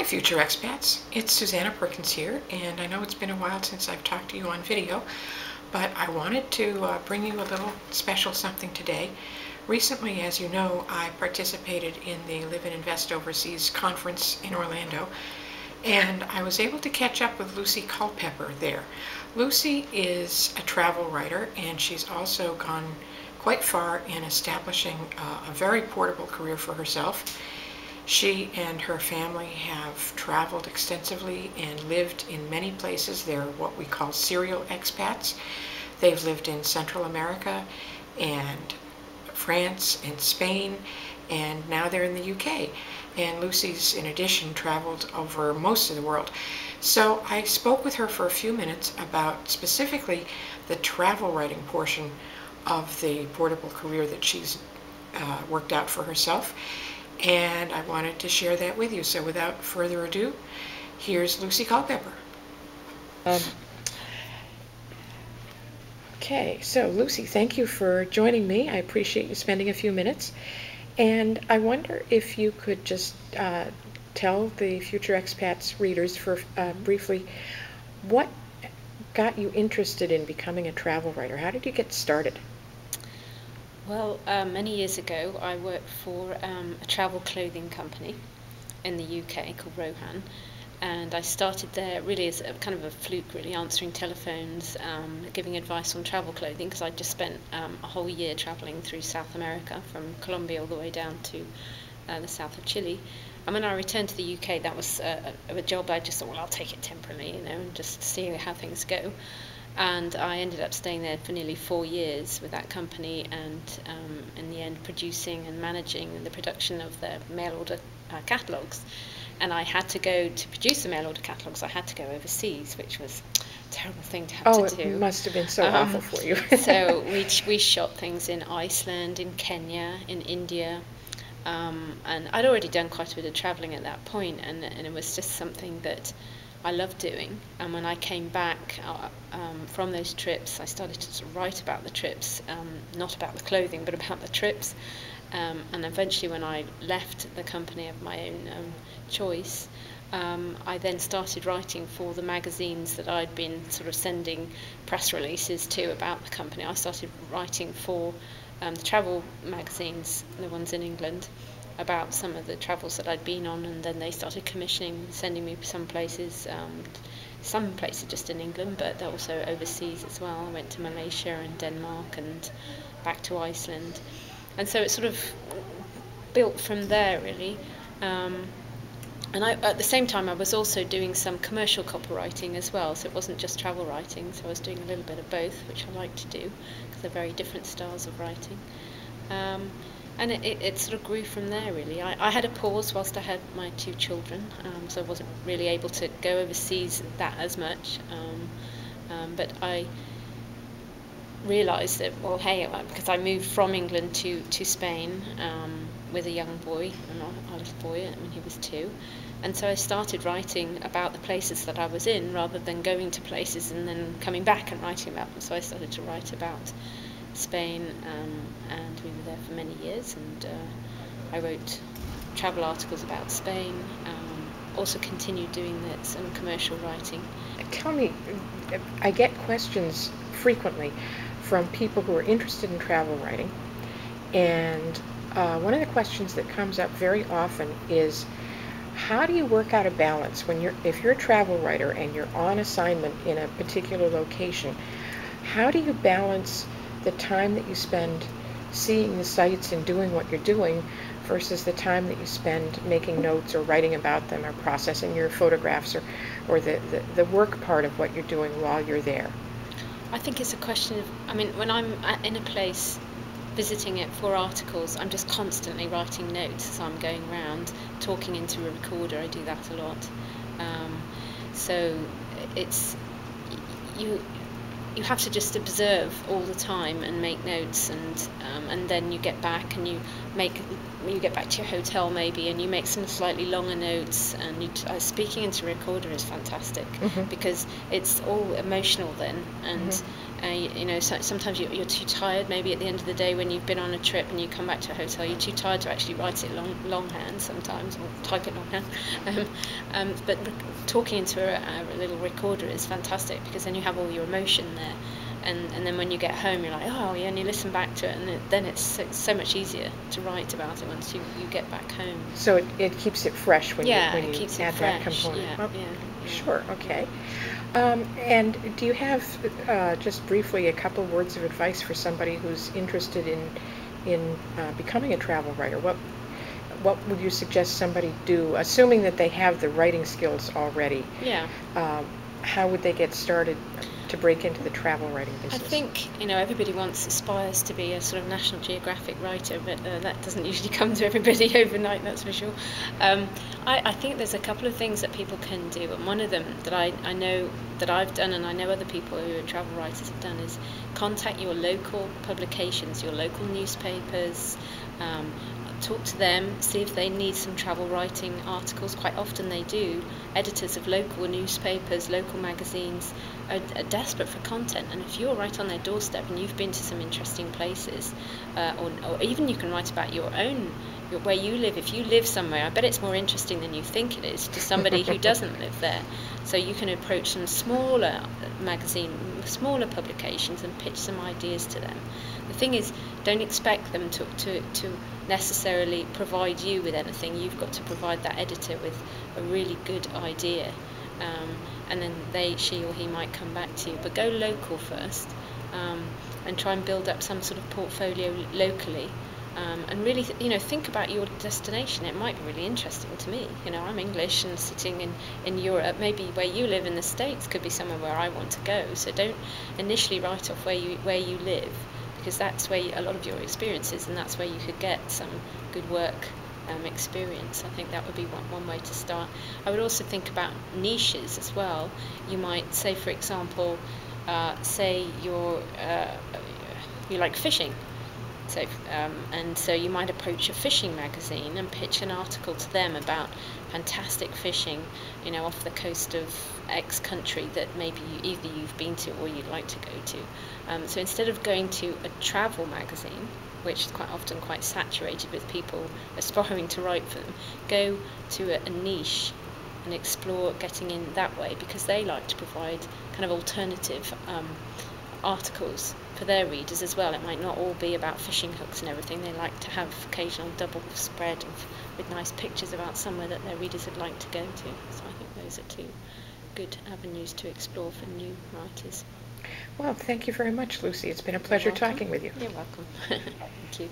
Hi, future expats. It's Susanna Perkins here, and I know it's been a while since I've talked to you on video, but I wanted to bring you a little special something today. Recently, as you know, I participated in the Live and Invest Overseas conference in Orlando, and I was able to catch up with Lucy Culpepper there. Lucy is a travel writer, and she's also gone quite far in establishing a very portable career for herself. She and her family have traveled extensively and lived in many places. They're what we call serial expats. They've lived in Central America and France and Spain, and now they're in the UK. And Lucy's, in addition, traveled over most of the world. So I spoke with her for a few minutes about specifically the travel writing portion of the portable career that she's worked out for herself. And I wanted to share that with you. So without further ado, here's Lucy Culpepper. Okay, so Lucy, thank you for joining me. I appreciate you spending a few minutes. And I wonder if you could just tell the Future Expats readers briefly what got you interested in becoming a travel writer. How did you get started? Well, many years ago I worked for a travel clothing company in the UK called Rohan, and I started there really as a kind of a fluke, really answering telephones, giving advice on travel clothing, because I'd just spent a whole year travelling through South America, from Colombia all the way down to the south of Chile. And when I returned to the UK, that was a job I just thought, well, I'll take it temporarily, and just see how things go. And I ended up staying there for nearly 4 years with that company, and in the end producing and managing the production of their mail order catalogues. And I had to go to produce the mail order catalogues, I had to go overseas, which was a terrible thing to have to do. Oh, it must have been so awful for you. So we shot things in Iceland, in Kenya, in India, and I'd already done quite a bit of travelling at that point, and it was just something that I loved doing. And when I came back from those trips, I started to sort of write about the trips, not about the clothing, but about the trips. And eventually, when I left the company of my own choice, I then started writing for the magazines that I'd been sort of sending press releases to about the company. I started writing for the travel magazines, the ones in England, about some of the travels that I'd been on, and then they started commissioning, sending me some places just in England, but also overseas as well. I went to Malaysia and Denmark and back to Iceland, and so it sort of built from there, really. And at the same time, I was also doing some commercial copywriting as well, so it wasn't just travel writing, so I was doing a little bit of both, which I like to do, because they're very different styles of writing. And it sort of grew from there, really. I had a pause whilst I had my 2 children, so I wasn't really able to go overseas that as much. But I realised that, well, hey, because I moved from England to Spain with a young boy, a little boy, when he was 2. And so I started writing about the places that I was in, rather than going to places and then coming back and writing about them. So I started to write about Spain, and we were there for many years, and I wrote travel articles about Spain, also continued doing some commercial writing. Tell me, I get questions frequently from people who are interested in travel writing, and one of the questions that comes up very often is, how do you work out a balance if you're a travel writer and you're on assignment in a particular location? How do you balance the time that you spend seeing the sites and doing what you're doing versus the time that you spend making notes or writing about them or processing your photographs or the work part of what you're doing while you're there? I think it's a question of, when I'm in a place visiting it for articles, I'm just constantly writing notes as I'm going around, talking into a recorder. I do that a lot. So it's you have to just observe all the time and make notes, and then you get back and you get back to your hotel maybe, and you make some slightly longer notes, and speaking into a recorder is fantastic, because it's all emotional then, and You know, sometimes you're too tired, maybe at the end of the day when you've been on a trip and you come back to a hotel, you're too tired to actually write it longhand sometimes, or type it longhand. But talking into a little recorder is fantastic, because then you have all your emotion there. And then when you get home, you're like, oh yeah, and you listen back to it, and then it's so much easier to write about it once you get back home. So it keeps it fresh when you keeps add it that fresh. component. Yeah. Sure, okay. And do you have, just briefly, a couple words of advice for somebody who's interested in becoming a travel writer? What would you suggest somebody do, assuming that they have the writing skills already? Yeah. How would they get started to break into the travel writing business? I think, you know, everybody aspires to be a sort of National Geographic writer, but that doesn't usually come to everybody overnight, that's for sure. I think there's a couple of things that people can do, and one of them that I know that I've done, and I know other people who are travel writers have done, is contact your local publications, your local newspapers. Talk to them, see if they need some travel writing articles. Quite often they do. Editors of local newspapers, local magazines are desperate for content, and if you're right on their doorstep and you've been to some interesting places, or even you can write about where you live. If you live somewhere, I bet it's more interesting than you think it is to somebody who doesn't live there. So you can approach some smaller publications and pitch some ideas to them. The thing is, don't expect them to necessarily provide you with anything. You've got to provide that editor with a really good idea, and then she or he might come back to you. But go local first, and try and build up some sort of portfolio locally. And really, think about your destination. It might be really interesting to me. I'm English and sitting in Europe. Maybe where you live in the States could be somewhere where I want to go. So don't initially write off where you live, because that's where a lot of your experience is, and that's where you could get some good work experience. I think that would be one way to start. I would also think about niches as well. You might say, for example, say you like fishing. So you might approach a fishing magazine and pitch an article to them about fantastic fishing, off the coast of X country that maybe either you've been to or you'd like to go to. So instead of going to a travel magazine, which is quite often quite saturated with people aspiring to write for them, go to a niche and explore getting in that way, because they like to provide kind of alternative articles for their readers as well. It might not all be about fishing hooks and everything. They like to have occasional double spread with nice pictures about somewhere that their readers would like to go to. So I think those are two good avenues to explore for new writers. Well, thank you very much, Lucy. It's been a pleasure talking with you. You're welcome. Thank you.